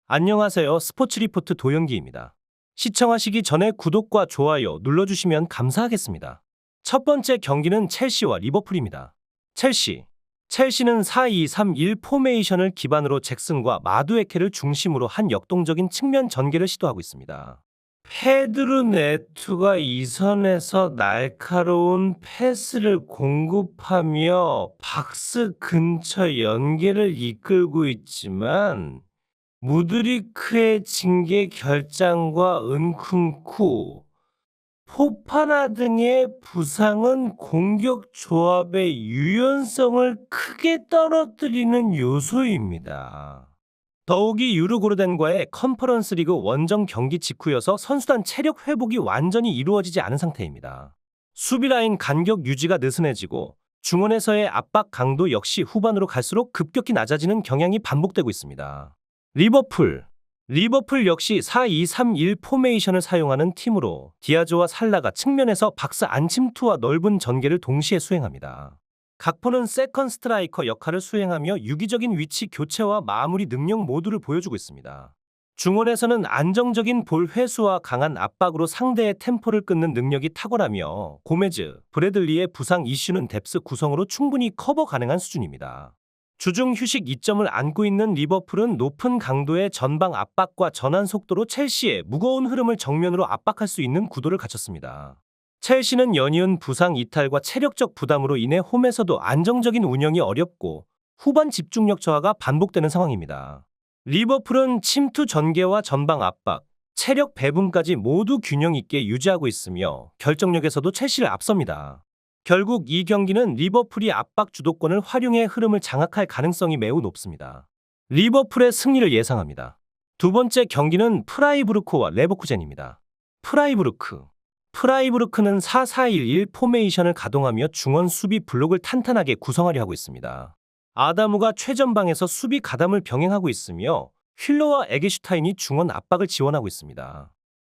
안녕하세요. 스포츠 리포트 도영기입니다. 시청하시기 전에 구독과 좋아요 눌러주시면 감사하겠습니다. 첫 번째 경기는 첼시와 리버풀입니다. 첼시는 4-2-3-1 포메이션을 기반으로 잭슨과 마두에케를 중심으로 한 역동적인 측면 전개를 시도하고 있습니다. 페드루 네투가 이선에서 날카로운 패스를 공급하며 박스 근처 연계를 이끌고 있지만 무드리크의 징계 결장과 은쿵쿠, 포파나 등의 부상은 공격 조합의 유연성을 크게 떨어뜨리는 요소입니다. 더욱이 유르고르덴과의 컨퍼런스 리그 원정 경기 직후여서 선수단 체력 회복이 완전히 이루어지지 않은 상태입니다. 수비 라인 간격 유지가 느슨해지고 중원에서의 압박 강도 역시 후반으로 갈수록 급격히 낮아지는 경향이 반복되고 있습니다. 리버풀 역시 4-2-3-1 포메이션을 사용하는 팀으로 디아조와 살라가 측면에서 박스 안침투와 넓은 전개를 동시에 수행합니다. 각포는 세컨 스트라이커 역할을 수행하며 유기적인 위치 교체와 마무리 능력 모두를 보여주고 있습니다. 중원에서는 안정적인 볼 회수와 강한 압박으로 상대의 템포를 끊는 능력이 탁월하며 고메즈, 브래들리의 부상 이슈는 뎁스 구성으로 충분히 커버 가능한 수준입니다. 주중 휴식 2점을 안고 있는 리버풀은 높은 강도의 전방 압박과 전환 속도로 첼시의 무거운 흐름을 정면으로 압박할 수 있는 구도를 갖췄습니다. 첼시는 연이은 부상 이탈과 체력적 부담으로 인해 홈에서도 안정적인 운영이 어렵고 후반 집중력 저하가 반복되는 상황입니다. 리버풀은 침투 전개와 전방 압박, 체력 배분까지 모두 균형 있게 유지하고 있으며 결정력에서도 첼시를 앞섭니다. 결국 이 경기는 리버풀이 압박 주도권을 활용해 흐름을 장악할 가능성이 매우 높습니다. 리버풀의 승리를 예상합니다. 두 번째 경기는 프라이부르크와 레버쿠젠입니다. 프라이부르크는 4-4-1-1 포메이션을 가동하며 중원 수비 블록을 탄탄하게 구성하려 하고 있습니다. 아다무가 최전방에서 수비 가담을 병행하고 있으며 휠러와 에게슈타인이 중원 압박을 지원하고 있습니다.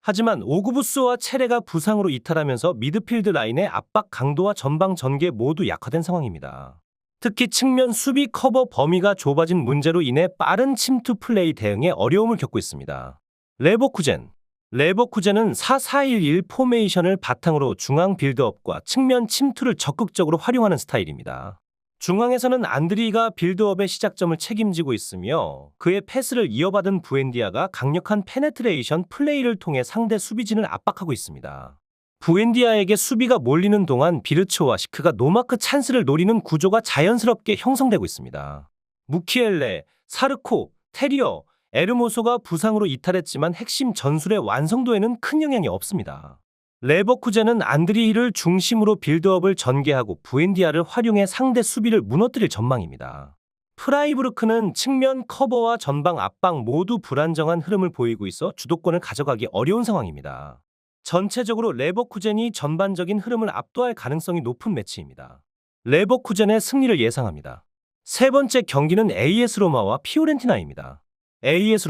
하지만 오구부스와 체레가 부상으로 이탈하면서 미드필드 라인의 압박 강도와 전방 전개 모두 약화된 상황입니다. 특히 측면 수비 커버 범위가 좁아진 문제로 인해 빠른 침투 플레이 대응에 어려움을 겪고 있습니다. 레버쿠젠은 4-4-1-1 포메이션을 바탕으로 중앙 빌드업과 측면 침투를 적극적으로 활용하는 스타일입니다. 중앙에서는 안드리가 빌드업의 시작점을 책임지고 있으며 그의 패스를 이어받은 부엔디아가 강력한 페네트레이션 플레이를 통해 상대 수비진을 압박하고 있습니다. 부엔디아에게 수비가 몰리는 동안 비르츠와 시크가 노마크 찬스를 노리는 구조가 자연스럽게 형성되고 있습니다. 무키엘레, 사르코, 테리어, 에르모소가 부상으로 이탈했지만 핵심 전술의 완성도에는 큰 영향이 없습니다. 레버쿠젠은 안드리히를 중심으로 빌드업을 전개하고 부엔디아를 활용해 상대 수비를 무너뜨릴 전망입니다. 프라이부르크는 측면 커버와 전방 압박 모두 불안정한 흐름을 보이고 있어 주도권을 가져가기 어려운 상황입니다. 전체적으로 레버쿠젠이 전반적인 흐름을 압도할 가능성이 높은 매치입니다. 레버쿠젠의 승리를 예상합니다. 세 번째 경기는 AS 로마와 피오렌티나입니다. AS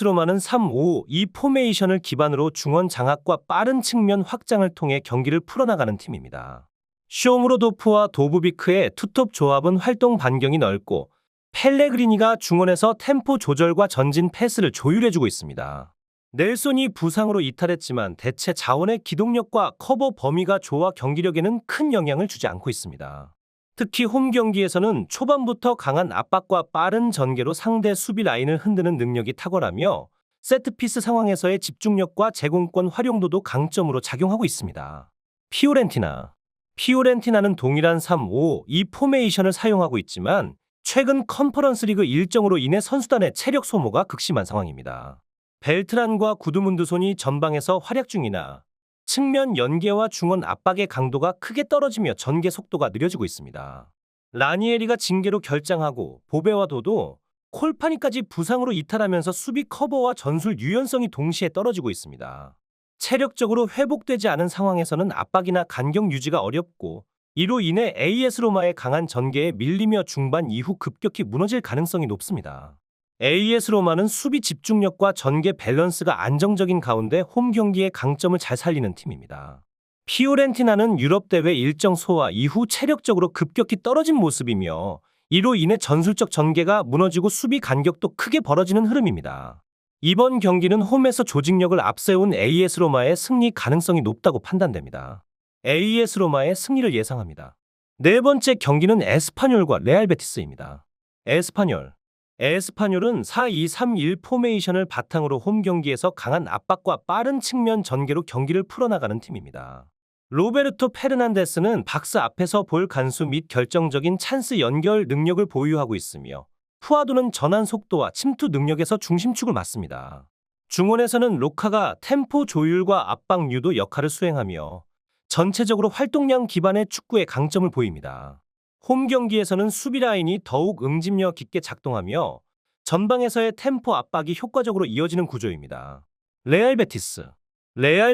로마는 3-5-2 포메이션을 기반으로 중원 장악과 빠른 측면 확장을 통해 경기를 풀어나가는 팀입니다. 쇼무로도프와 도브비크의 투톱 조합은 활동 반경이 넓고 펠레그리니가 중원에서 템포 조절과 전진 패스를 조율해주고 있습니다. 넬손이 부상으로 이탈했지만 대체 자원의 기동력과 커버 범위가 좋아 경기력에는 큰 영향을 주지 않고 있습니다. 특히 홈 경기에서는 초반부터 강한 압박과 빠른 전개로 상대 수비 라인을 흔드는 능력이 탁월하며 세트피스 상황에서의 집중력과 제공권 활용도도 강점으로 작용하고 있습니다. 피오렌티나는 동일한 3-5-2 포메이션을 사용하고 있지만 최근 컨퍼런스 리그 일정으로 인해 선수단의 체력 소모가 극심한 상황입니다. 벨트란과 구드문드손이 전방에서 활약 중이나 측면 연계와 중원 압박의 강도가 크게 떨어지며 전개 속도가 느려지고 있습니다. 라니에리가 징계로 결장하고 보베와 도도, 콜파니까지 부상으로 이탈하면서 수비 커버와 전술 유연성이 동시에 떨어지고 있습니다. 체력적으로 회복되지 않은 상황에서는 압박이나 간격 유지가 어렵고 이로 인해 AS 로마의 강한 전개에 밀리며 중반 이후 급격히 무너질 가능성이 높습니다. AS 로마는 수비 집중력과 전개 밸런스가 안정적인 가운데 홈 경기의 강점을 잘 살리는 팀입니다. 피오렌티나는 유럽 대회 일정 소화 이후 체력적으로 급격히 떨어진 모습이며 이로 인해 전술적 전개가 무너지고 수비 간격도 크게 벌어지는 흐름입니다. 이번 경기는 홈에서 조직력을 앞세운 AS 로마의 승리 가능성이 높다고 판단됩니다. AS 로마의 승리를 예상합니다. 네 번째 경기는 에스파뇰과 레알 베티스입니다. 에스파뇰은 4-2-3-1 포메이션을 바탕으로 홈 경기에서 강한 압박과 빠른 측면 전개로 경기를 풀어나가는 팀입니다. 로베르토 페르난데스는 박스 앞에서 볼 간수 및 결정적인 찬스 연결 능력을 보유하고 있으며 푸아도는 전환 속도와 침투 능력에서 중심축을 맡습니다. 중원에서는 로카가 템포 조율과 압박 유도 역할을 수행하며 전체적으로 활동량 기반의 축구에 강점을 보입니다. 홈 경기에서는 수비 라인이 더욱 응집력 있게 작동하며 전방에서의 템포 압박이 효과적으로 이어지는 구조입니다. 레알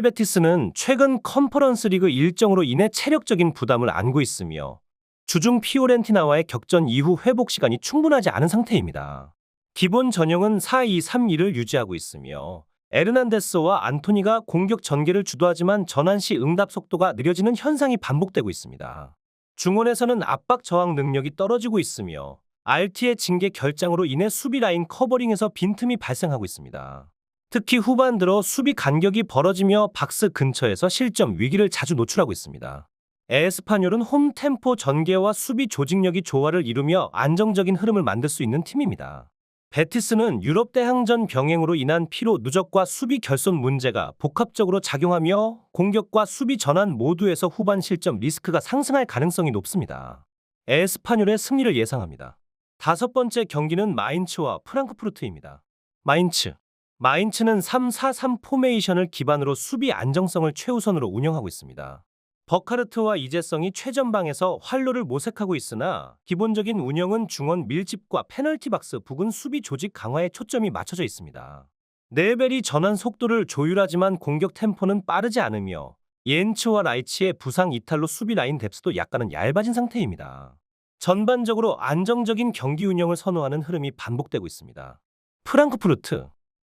베티스는 최근 컨퍼런스 리그 일정으로 인해 체력적인 부담을 안고 있으며 주중 피오렌티나와의 격전 이후 회복 시간이 충분하지 않은 상태입니다. 기본 전형은 4-2-3-1을 유지하고 있으며 에르난데스와 안토니가 공격 전개를 주도하지만 전환 시 응답 속도가 느려지는 현상이 반복되고 있습니다. 중원에서는 압박 저항 능력이 떨어지고 있으며 RT의 징계 결장으로 인해 수비 라인 커버링에서 빈틈이 발생하고 있습니다. 특히 후반 들어 수비 간격이 벌어지며 박스 근처에서 실점 위기를 자주 노출하고 있습니다. 에스파뇰은 홈 템포 전개와 수비 조직력이 조화를 이루며 안정적인 흐름을 만들 수 있는 팀입니다. 베티스는 유럽 대항전 병행으로 인한 피로 누적과 수비 결손 문제가 복합적으로 작용하며 공격과 수비 전환 모두에서 후반 실점 리스크가 상승할 가능성이 높습니다. 에스파뇰의 승리를 예상합니다. 다섯 번째 경기는 마인츠와 프랑크푸르트입니다. 마인츠는 3-4-3 포메이션을 기반으로 수비 안정성을 최우선으로 운영하고 있습니다. 버카르트와 이재성이 최전방에서 활로를 모색하고 있으나 기본적인 운영은 중원 밀집과 페널티 박스 부근 수비 조직 강화에 초점이 맞춰져 있습니다. 네벨이 전환 속도를 조율하지만 공격 템포는 빠르지 않으며 옌츠와 라이치의 부상 이탈로 수비 라인 뎁스도 약간은 얇아진 상태입니다. 전반적으로 안정적인 경기 운영을 선호하는 흐름이 반복되고 있습니다.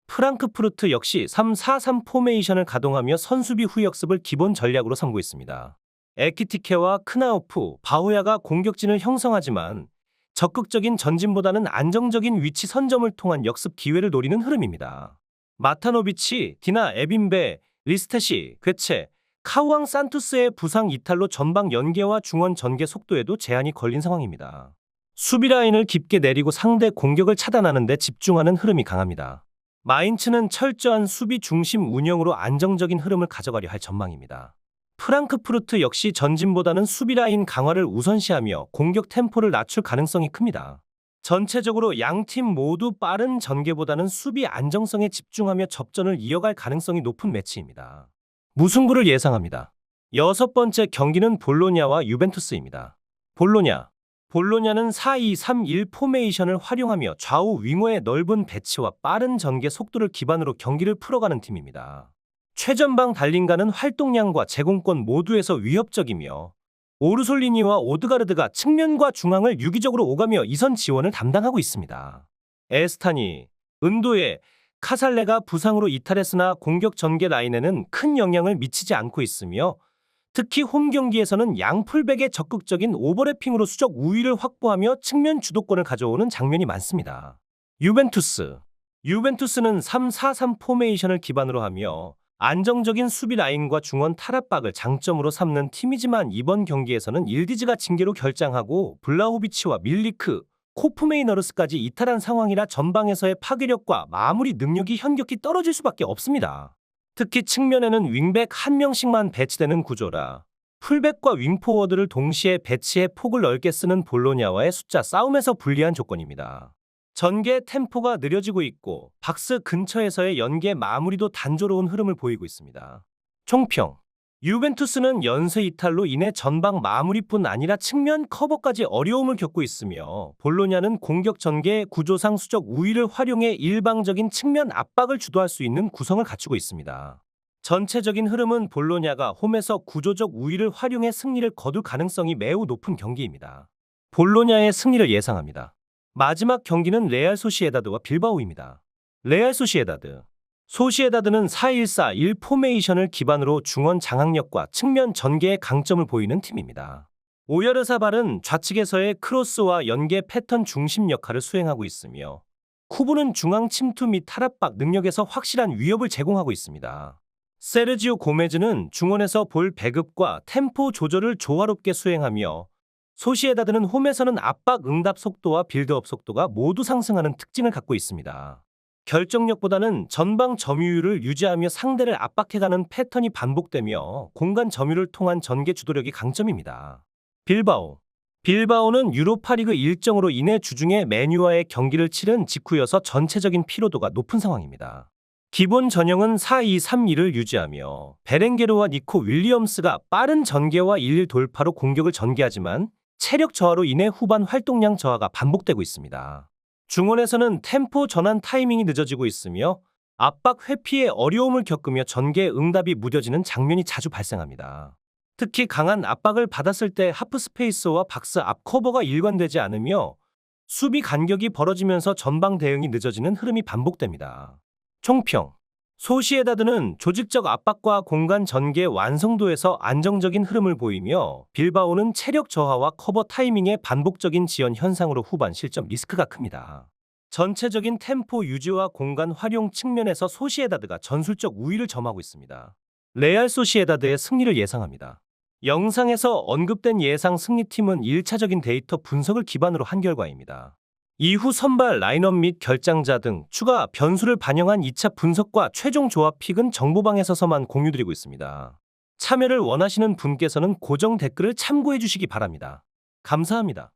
프랑크푸르트 역시 3-4-3 포메이션을 가동하며 선수비 후역습을 기본 전략으로 삼고 있습니다. 에키티케와 크나우프, 바호야가 공격진을 형성하지만 적극적인 전진보다는 안정적인 위치 선점을 통한 역습 기회를 노리는 흐름입니다. 마타노비치, 디나 에빈베, 리스테시, 괴체, 카우앙 산투스의 부상 이탈로 전방 연계와 중원 전개 속도에도 제한이 걸린 상황입니다. 수비 라인을 깊게 내리고 상대 공격을 차단하는 데 집중하는 흐름이 강합니다. 마인츠는 철저한 수비 중심 운영으로 안정적인 흐름을 가져가려 할 전망입니다. 프랑크푸르트 역시 전진보다는 수비 라인 강화를 우선시하며 공격 템포를 낮출 가능성이 큽니다. 전체적으로 양팀 모두 빠른 전개보다는 수비 안정성에 집중하며 접전을 이어갈 가능성이 높은 매치입니다. 무승부를 예상합니다. 여섯 번째 경기는 볼로냐와 유벤투스입니다. 볼로냐는 4-2-3-1 포메이션을 활용하며 좌우 윙어의 넓은 배치와 빠른 전개 속도를 기반으로 경기를 풀어가는 팀입니다. 최전방 달린가는 활동량과 제공권 모두에서 위협적이며 오르솔리니와 오드가르드가 측면과 중앙을 유기적으로 오가며 이선 지원을 담당하고 있습니다. 에스타니, 은도에 카살레가 부상으로 이탈했으나 공격 전개 라인에는 큰 영향을 미치지 않고 있으며 특히 홈 경기에서는 양 풀백의 적극적인 오버래핑으로 수적 우위를 확보하며 측면 주도권을 가져오는 장면이 많습니다. 유벤투스는 3-4-3 포메이션을 기반으로 하며 안정적인 수비 라인과 중원 탈압박을 장점으로 삼는 팀이지만 이번 경기에서는 일디즈가 징계로 결장하고 블라호비치와 밀리크, 코프메이너르스까지 이탈한 상황이라 전방에서의 파괴력과 마무리 능력이 현격히 떨어질 수밖에 없습니다. 특히 측면에는 윙백 한 명씩만 배치되는 구조라 풀백과 윙포워드를 동시에 배치해 폭을 넓게 쓰는 볼로냐와의 숫자 싸움에서 불리한 조건입니다. 전개 템포가 느려지고 있고 박스 근처에서의 연계 마무리도 단조로운 흐름을 보이고 있습니다. 총평. 유벤투스는 연쇄 이탈로 인해 전방 마무리뿐 아니라 측면 커버까지 어려움을 겪고 있으며 볼로냐는 공격 전개 구조상 수적 우위를 활용해 일방적인 측면 압박을 주도할 수 있는 구성을 갖추고 있습니다. 전체적인 흐름은 볼로냐가 홈에서 구조적 우위를 활용해 승리를 거둘 가능성이 매우 높은 경기입니다. 볼로냐의 승리를 예상합니다. 마지막 경기는 레알 소시에다드와 빌바오입니다. 레알 소시에다드는 4-1-4-1 포메이션을 기반으로 중원 장악력과 측면 전개의 강점을 보이는 팀입니다. 오야르사발은 좌측에서의 크로스와 연계 패턴 중심 역할을 수행하고 있으며 쿠브는 중앙 침투 및 탈압박 능력에서 확실한 위협을 제공하고 있습니다. 세르지오 고메즈는 중원에서 볼 배급과 템포 조절을 조화롭게 수행하며 소시에다드는 홈에서는 압박 응답 속도와 빌드업 속도가 모두 상승하는 특징을 갖고 있습니다. 결정력보다는 전방 점유율을 유지하며 상대를 압박해가는 패턴이 반복되며 공간 점유를 통한 전개 주도력이 강점입니다. 빌바오는 유로파리그 일정으로 인해 주중에 맨유와의 경기를 치른 직후여서 전체적인 피로도가 높은 상황입니다. 기본 전형은 4-2-3-2를 유지하며 베렌게르와 니코 윌리엄스가 빠른 전개와 1-1 돌파로 공격을 전개하지만 체력 저하로 인해 후반 활동량 저하가 반복되고 있습니다. 중원에서는 템포 전환 타이밍이 늦어지고 있으며 압박 회피에 어려움을 겪으며 전개 응답이 무뎌지는 장면이 자주 발생합니다. 특히 강한 압박을 받았을 때 하프 스페이스와 박스 앞 커버가 일관되지 않으며 수비 간격이 벌어지면서 전방 대응이 늦어지는 흐름이 반복됩니다. 총평. 소시에다드는 조직적 압박과 공간 전개 완성도에서 안정적인 흐름을 보이며 빌바오는 체력 저하와 커버 타이밍의 반복적인 지연 현상으로 후반 실점 리스크가 큽니다. 전체적인 템포 유지와 공간 활용 측면에서 소시에다드가 전술적 우위를 점하고 있습니다. 레알 소시에다드의 승리를 예상합니다. 영상에서 언급된 예상 승리팀은 1차적인 데이터 분석을 기반으로 한 결과입니다. 이후 선발 라인업 및 결장자 등 추가 변수를 반영한 2차 분석과 최종 조합 픽은 정보방에서만 공유드리고 있습니다. 참여를 원하시는 분께서는 고정 댓글을 참고해 주시기 바랍니다. 감사합니다.